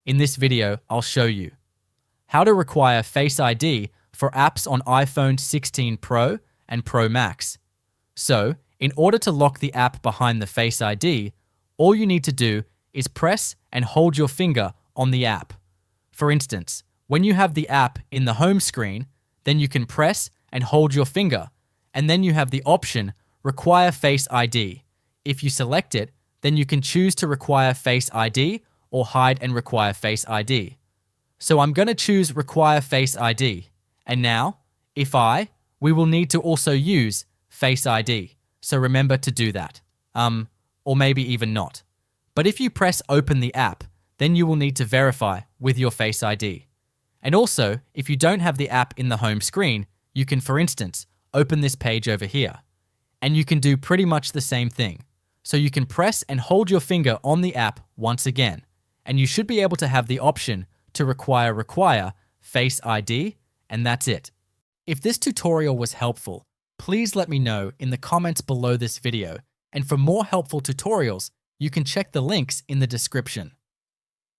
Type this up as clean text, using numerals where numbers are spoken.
In this video, I'll show you how to require Face ID for apps on iPhone 16 Pro and Pro Max. So, in order to lock the app behind the Face ID, all you need to do is press and hold your finger on the app. For instance, when you have the app in the home screen, then you can press and hold your finger, and then you have the option Require Face ID. If you select it, then you can choose to require Face ID or hide and require Face ID. So I'm going to choose Require Face ID. And now, we will need to also use Face ID. So remember to do that. Or maybe even not. But if you press Open the app, then you will need to verify with your Face ID. And also, if you don't have the app in the home screen, you can, for instance, open this page over here. And you can do pretty much the same thing. So you can press and hold your finger on the app once again, and you should be able to have the option to require Face ID, and that's it. If this tutorial was helpful, please let me know in the comments below this video, and for more helpful tutorials, you can check the links in the description.